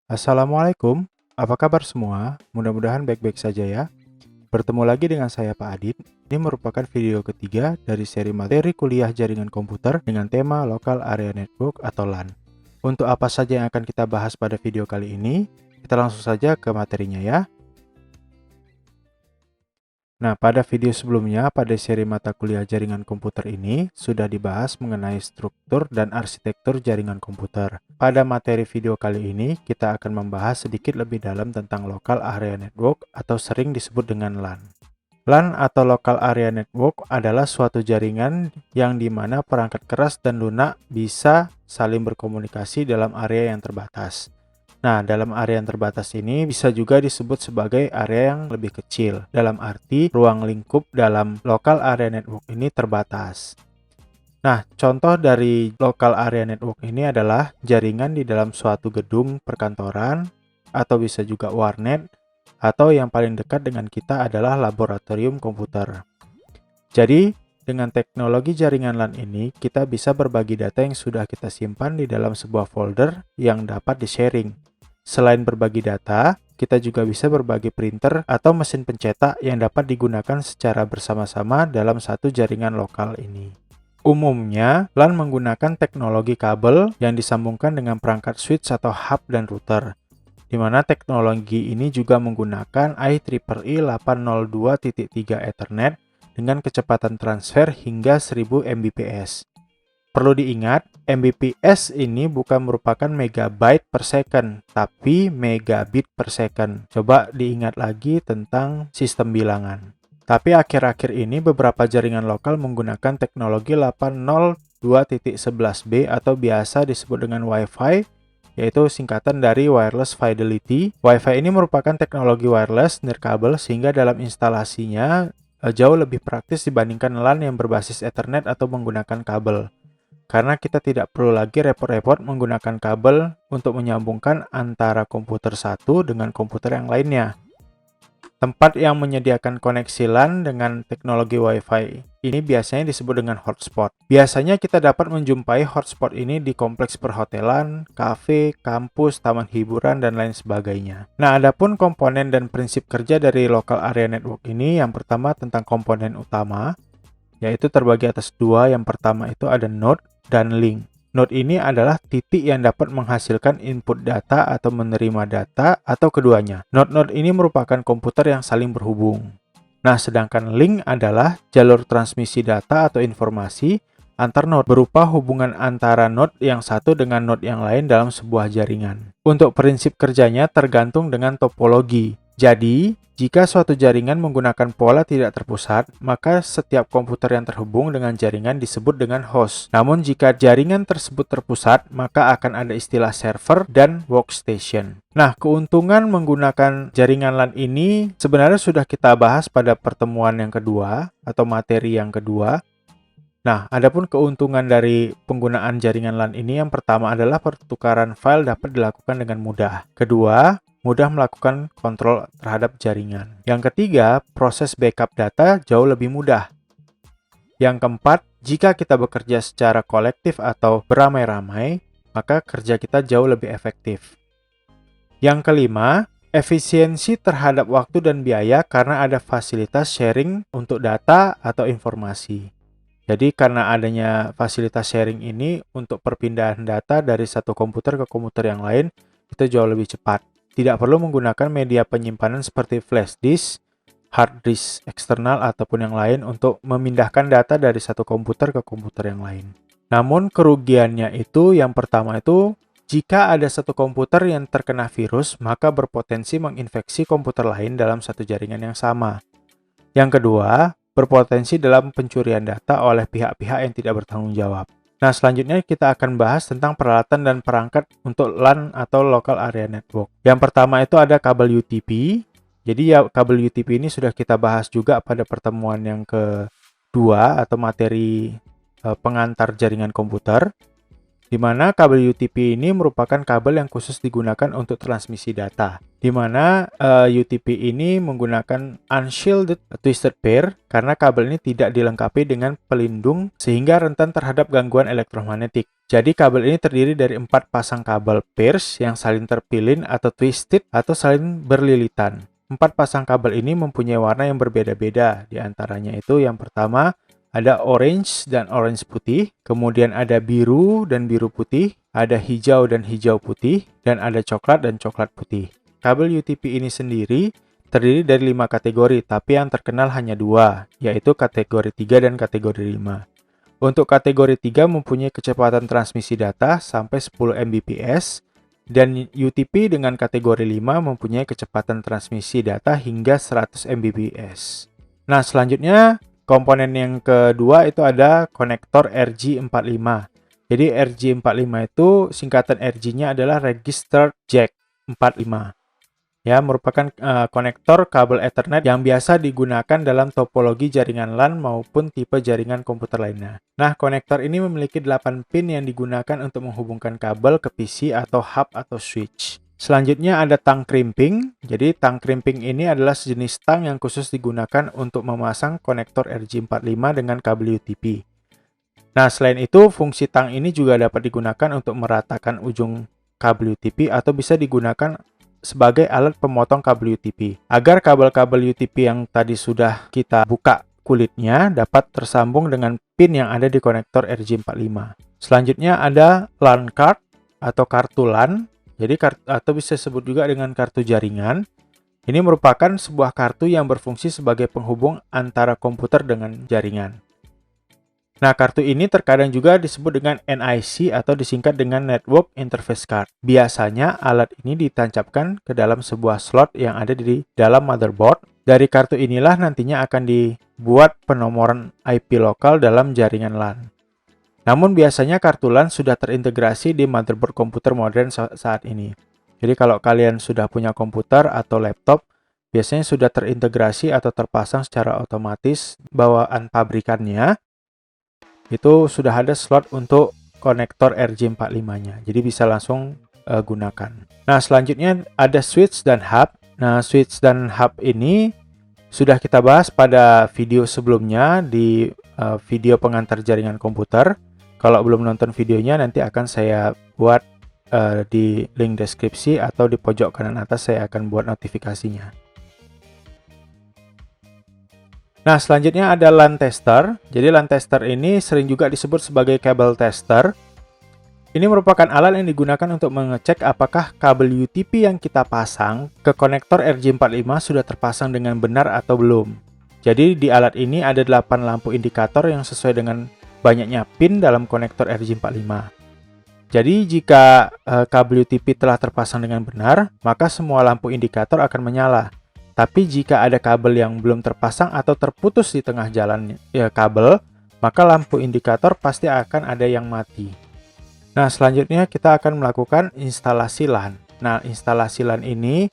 Assalamualaikum, apa kabar semua? Mudah-mudahan baik-baik saja ya. Bertemu lagi dengan saya Pak Adit. Ini merupakan video ketiga dari seri materi kuliah jaringan komputer dengan tema Local Area Network atau LAN. Untuk apa saja yang akan kita bahas pada video kali ini, kita langsung saja ke materinya ya. Nah, pada video sebelumnya, pada seri mata kuliah jaringan komputer ini, sudah dibahas mengenai struktur dan arsitektur jaringan komputer. Pada materi video kali ini, kita akan membahas sedikit lebih dalam tentang Local Area Network atau sering disebut dengan LAN. LAN atau Local Area Network adalah suatu jaringan yang dimana perangkat keras dan lunak bisa saling berkomunikasi dalam area yang terbatas. Nah, dalam area yang terbatas ini bisa juga disebut sebagai area yang lebih kecil. Dalam arti, ruang lingkup dalam local area network ini terbatas. Nah, contoh dari local area network ini adalah jaringan di dalam suatu gedung perkantoran, atau bisa juga warnet, atau yang paling dekat dengan kita adalah laboratorium komputer. Jadi, dengan teknologi jaringan LAN ini, kita bisa berbagi data yang sudah kita simpan di dalam sebuah folder yang dapat di-sharing. Selain berbagi data, kita juga bisa berbagi printer atau mesin pencetak yang dapat digunakan secara bersama-sama dalam satu jaringan lokal ini. Umumnya, LAN menggunakan teknologi kabel yang disambungkan dengan perangkat switch atau hub dan router, di mana teknologi ini juga menggunakan IEEE 802.3 Ethernet dengan kecepatan transfer hingga 1000 Mbps. Perlu diingat, Mbps ini bukan merupakan megabyte per second, tapi megabit per second. Coba diingat lagi tentang sistem bilangan. Tapi akhir-akhir ini beberapa jaringan lokal menggunakan teknologi 802.11b atau biasa disebut dengan Wi-Fi, yaitu singkatan dari Wireless Fidelity. Wi-Fi ini merupakan teknologi wireless nirkabel sehingga dalam instalasinya jauh lebih praktis dibandingkan LAN yang berbasis Ethernet atau menggunakan kabel. Karena kita tidak perlu lagi repot-repot menggunakan kabel untuk menyambungkan antara komputer satu dengan komputer yang lainnya. Tempat yang menyediakan koneksi LAN dengan teknologi Wi-Fi ini biasanya disebut dengan hotspot. Biasanya kita dapat menjumpai hotspot ini di kompleks perhotelan, kafe, kampus, taman hiburan, dan lain sebagainya. Nah, adapun komponen dan prinsip kerja dari local area network ini, yang pertama tentang komponen utama, yaitu terbagi atas dua. Yang pertama itu ada node dan link. Node ini adalah titik yang dapat menghasilkan input data atau menerima data atau keduanya. Node-node ini merupakan komputer yang saling berhubung. Nah, sedangkan link adalah jalur transmisi data atau informasi antar node berupa hubungan antara node yang satu dengan node yang lain dalam sebuah jaringan. Untuk prinsip kerjanya tergantung dengan topologi. Jadi, jika suatu jaringan menggunakan pola tidak terpusat, maka setiap komputer yang terhubung dengan jaringan disebut dengan host. Namun jika jaringan tersebut terpusat, maka akan ada istilah server dan workstation. Nah, keuntungan menggunakan jaringan LAN ini sebenarnya sudah kita bahas pada pertemuan yang kedua atau materi yang kedua. Nah, adapun keuntungan dari penggunaan jaringan LAN ini, yang pertama adalah pertukaran file dapat dilakukan dengan mudah. Kedua, mudah melakukan kontrol terhadap jaringan. Yang ketiga, proses backup data jauh lebih mudah. Yang keempat, jika kita bekerja secara kolektif atau beramai-ramai, maka kerja kita jauh lebih efektif. Yang kelima, efisiensi terhadap waktu dan biaya karena ada fasilitas sharing untuk data atau informasi. Jadi karena adanya fasilitas sharing ini untuk perpindahan data dari satu komputer ke komputer yang lain, itu jauh lebih cepat. Tidak perlu menggunakan media penyimpanan seperti flash disk, hard disk eksternal, ataupun yang lain untuk memindahkan data dari satu komputer ke komputer yang lain. Namun kerugiannya itu, yang pertama itu, jika ada satu komputer yang terkena virus, maka berpotensi menginfeksi komputer lain dalam satu jaringan yang sama. Yang kedua, berpotensi dalam pencurian data oleh pihak-pihak yang tidak bertanggung jawab. Nah, selanjutnya kita akan bahas tentang peralatan dan perangkat untuk LAN atau Local Area Network. Yang pertama itu ada kabel UTP. Jadi ya, kabel UTP ini sudah kita bahas juga pada pertemuan yang kedua atau materi pengantar jaringan komputer, di mana kabel UTP ini merupakan kabel yang khusus digunakan untuk transmisi data, di mana UTP ini menggunakan unshielded twisted pair karena kabel ini tidak dilengkapi dengan pelindung sehingga rentan terhadap gangguan elektromagnetik. Jadi kabel ini terdiri dari 4 pasang kabel pairs yang saling terpilin atau twisted atau saling berlilitan. 4 pasang kabel ini mempunyai warna yang berbeda-beda. Di antaranya itu yang pertama ada orange dan orange putih, kemudian ada biru dan biru putih, ada hijau dan hijau putih, dan ada coklat dan coklat putih. Kabel UTP ini sendiri terdiri dari 5 kategori, tapi yang terkenal hanya 2, yaitu kategori 3 dan kategori 5. Untuk kategori 3 mempunyai kecepatan transmisi data sampai 10 Mbps, dan UTP dengan kategori 5 mempunyai kecepatan transmisi data hingga 100 Mbps. Nah, selanjutnya komponen yang kedua itu ada konektor RJ45. Jadi RJ45 itu singkatan RJ-nya adalah Registered Jack 45. Ya, merupakan konektor kabel Ethernet yang biasa digunakan dalam topologi jaringan LAN maupun tipe jaringan komputer lainnya. Nah, konektor ini memiliki 8 pin yang digunakan untuk menghubungkan kabel ke PC atau hub atau switch. Selanjutnya ada tang crimping. Jadi tang crimping ini adalah sejenis tang yang khusus digunakan untuk memasang konektor RJ45 dengan kabel UTP. Nah, selain itu, fungsi tang ini juga dapat digunakan untuk meratakan ujung kabel UTP atau bisa digunakan sebagai alat pemotong kabel UTP, agar kabel-kabel UTP yang tadi sudah kita buka kulitnya dapat tersambung dengan pin yang ada di konektor RJ45. Selanjutnya ada LAN card atau kartu LAN, jadi atau bisa disebut juga dengan kartu jaringan. Ini merupakan sebuah kartu yang berfungsi sebagai penghubung antara komputer dengan jaringan. Nah, kartu ini terkadang juga disebut dengan NIC atau disingkat dengan Network Interface Card. Biasanya alat ini ditancapkan ke dalam sebuah slot yang ada di dalam motherboard. Dari kartu inilah nantinya akan dibuat penomoran IP lokal dalam jaringan LAN. Namun biasanya kartu LAN sudah terintegrasi di motherboard komputer modern saat ini. Jadi kalau kalian sudah punya komputer atau laptop, biasanya sudah terintegrasi atau terpasang secara otomatis bawaan pabrikannya. Itu sudah ada slot untuk konektor RJ45-nya. Jadi bisa langsung gunakan. Nah, selanjutnya ada switch dan hub. Nah, switch dan hub ini sudah kita bahas pada video sebelumnya di video pengantar jaringan komputer. Kalau belum nonton videonya, nanti akan saya buat di link deskripsi atau di pojok kanan atas saya akan buat notifikasinya. Nah, selanjutnya ada LAN tester. Jadi LAN tester ini sering juga disebut sebagai kabel tester. Ini merupakan alat yang digunakan untuk mengecek apakah kabel UTP yang kita pasang ke konektor RJ45 sudah terpasang dengan benar atau belum. Jadi di alat ini ada 8 lampu indikator yang sesuai dengan banyaknya pin dalam konektor RJ45. Jadi jika kabel UTP telah terpasang dengan benar, maka semua lampu indikator akan menyala. Tapi jika ada kabel yang belum terpasang atau terputus di tengah jalan kabel, maka lampu indikator pasti akan ada yang mati. Nah, selanjutnya kita akan melakukan instalasi LAN. Nah, instalasi LAN ini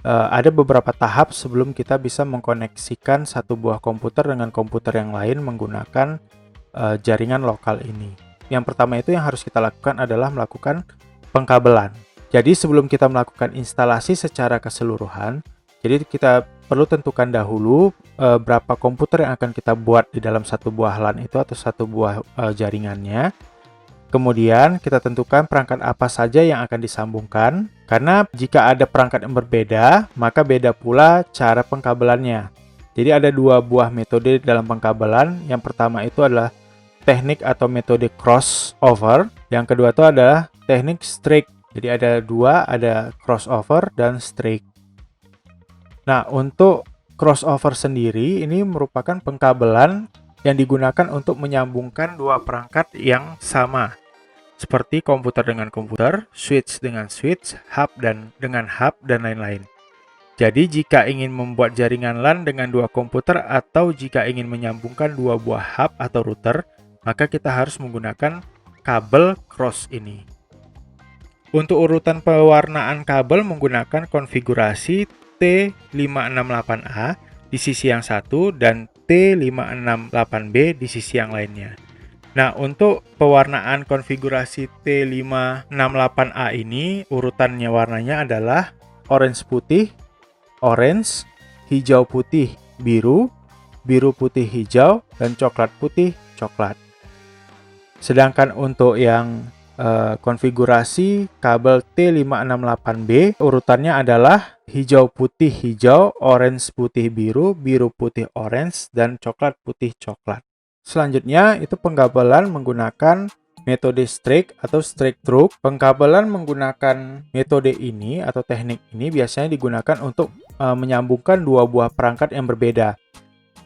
ada beberapa tahap sebelum kita bisa mengkoneksikan satu buah komputer dengan komputer yang lain menggunakan jaringan lokal ini. Yang pertama itu yang harus kita lakukan adalah melakukan pengkabelan. Jadi sebelum kita melakukan instalasi secara keseluruhan, jadi kita perlu tentukan dahulu berapa komputer yang akan kita buat di dalam satu buah LAN itu atau satu buah jaringannya. Kemudian kita tentukan perangkat apa saja yang akan disambungkan. Karena jika ada perangkat yang berbeda, maka beda pula cara pengkabelannya. Jadi ada 2 buah metode dalam pengkabelan. Yang pertama itu adalah teknik atau metode crossover. Yang kedua itu adalah teknik streak. Jadi ada 2, ada crossover dan streak. Nah, untuk crossover sendiri ini merupakan pengkabelan yang digunakan untuk menyambungkan 2 perangkat yang sama. Seperti komputer dengan komputer, switch dengan switch, hub dan dengan hub, dan lain-lain. Jadi jika ingin membuat jaringan LAN dengan 2 komputer atau jika ingin menyambungkan 2 buah hub atau router, maka kita harus menggunakan kabel cross ini. Untuk urutan pewarnaan kabel menggunakan konfigurasi T568A di sisi yang satu dan T568B di sisi yang lainnya. Nah, untuk pewarnaan konfigurasi T568A ini urutannya warnanya adalah orange putih, orange, hijau putih, biru, biru putih hijau, dan coklat putih coklat. Sedangkan untuk yang konfigurasi kabel T568B. Urutannya adalah hijau putih hijau, orange putih biru, biru putih orange, dan coklat putih coklat. Selanjutnya itu pengkabelan menggunakan metode strike atau strike through. Pengkabelan menggunakan metode ini atau teknik ini biasanya digunakan untuk menyambungkan dua buah perangkat yang berbeda.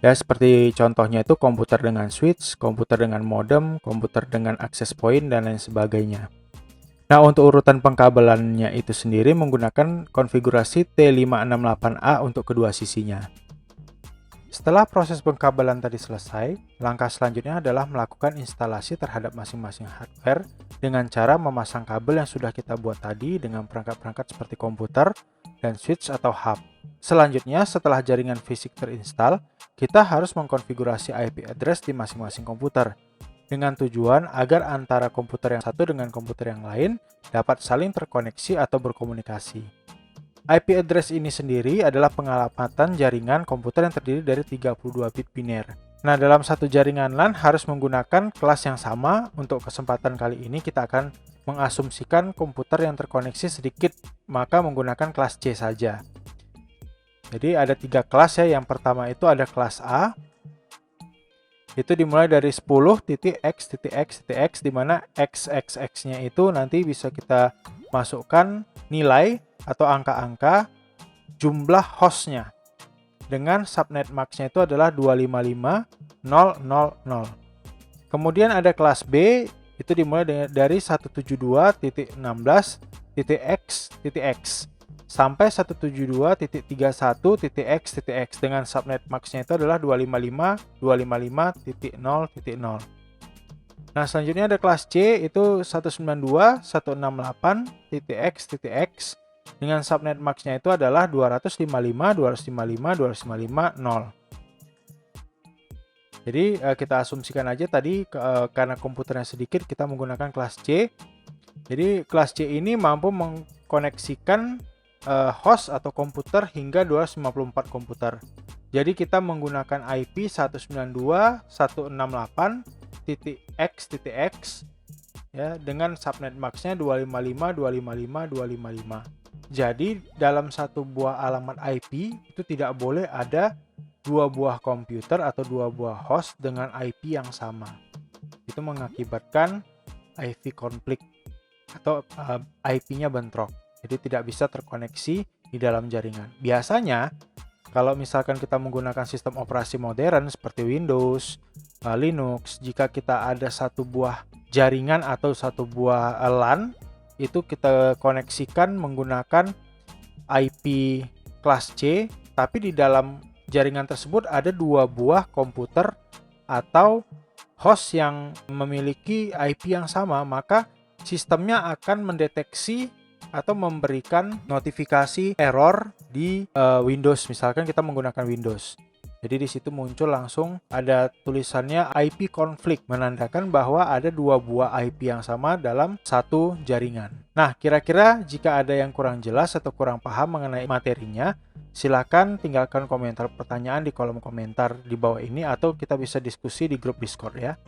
Ya, seperti contohnya itu komputer dengan switch, komputer dengan modem, komputer dengan access point, dan lain sebagainya. Nah, untuk urutan pengkabelannya itu sendiri menggunakan konfigurasi T568A untuk kedua sisinya. Setelah proses pengkabelan tadi selesai, langkah selanjutnya adalah melakukan instalasi terhadap masing-masing hardware dengan cara memasang kabel yang sudah kita buat tadi dengan perangkat-perangkat seperti komputer dan switch atau hub. Selanjutnya, setelah jaringan fisik terinstall, kita harus mengkonfigurasi IP address di masing-masing komputer dengan tujuan agar antara komputer yang satu dengan komputer yang lain dapat saling terkoneksi atau berkomunikasi. IP address ini sendiri adalah pengalamatan jaringan komputer yang terdiri dari 32 bit biner. Nah, dalam satu jaringan LAN harus menggunakan kelas yang sama. Untuk kesempatan kali ini kita akan mengasumsikan komputer yang terkoneksi sedikit, maka menggunakan kelas C saja. Jadi ada 3 kelas ya. Yang pertama itu ada kelas A. Itu dimulai dari 10.x.x.x di mana xxx-nya itu nanti bisa kita masukkan nilai atau angka-angka jumlah hostnya dengan subnet max-nya itu adalah 255.000. Kemudian ada kelas B, itu dimulai dari 172.16.x.x sampai 172.31.x.x dengan subnet max-nya itu adalah 255.255.0.0. Nah, selanjutnya ada kelas C, itu 192.168.x.x dengan subnet max-nya itu adalah 255.255.255.0. Jadi kita asumsikan aja tadi karena komputernya sedikit kita menggunakan kelas C. Jadi kelas C ini mampu mengkoneksikan host atau komputer hingga 254 komputer. Jadi kita menggunakan IP 192.168.x.x ya dengan subnet max-nya 255.255.255. Jadi dalam satu buah alamat IP itu tidak boleh ada dua buah komputer atau dua buah host dengan IP yang sama. Itu mengakibatkan IP konflik atau IP-nya bentrok. Jadi tidak bisa terkoneksi di dalam jaringan. Biasanya kalau misalkan kita menggunakan sistem operasi modern seperti Windows, Linux, jika kita ada satu buah jaringan atau satu buah LAN, itu kita koneksikan menggunakan IP kelas C, tapi di dalam jaringan tersebut ada dua buah komputer atau host yang memiliki IP yang sama, maka sistemnya akan mendeteksi atau memberikan notifikasi error di Windows. Misalkan kita menggunakan Windows. Jadi di situ muncul langsung ada tulisannya IP konflik, menandakan bahwa ada dua buah IP yang sama dalam satu jaringan. Nah, kira-kira jika ada yang kurang jelas atau kurang paham mengenai materinya, silakan tinggalkan komentar pertanyaan di kolom komentar di bawah ini atau kita bisa diskusi di grup Discord ya.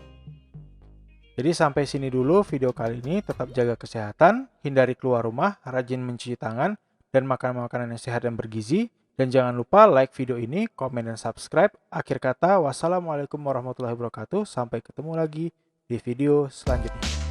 Jadi sampai sini dulu video kali ini. Tetap jaga kesehatan, hindari keluar rumah, rajin mencuci tangan, dan makan makanan yang sehat dan bergizi. Dan jangan lupa like video ini, komen, dan subscribe. Akhir kata, wassalamualaikum warahmatullahi wabarakatuh. Sampai ketemu lagi di video selanjutnya.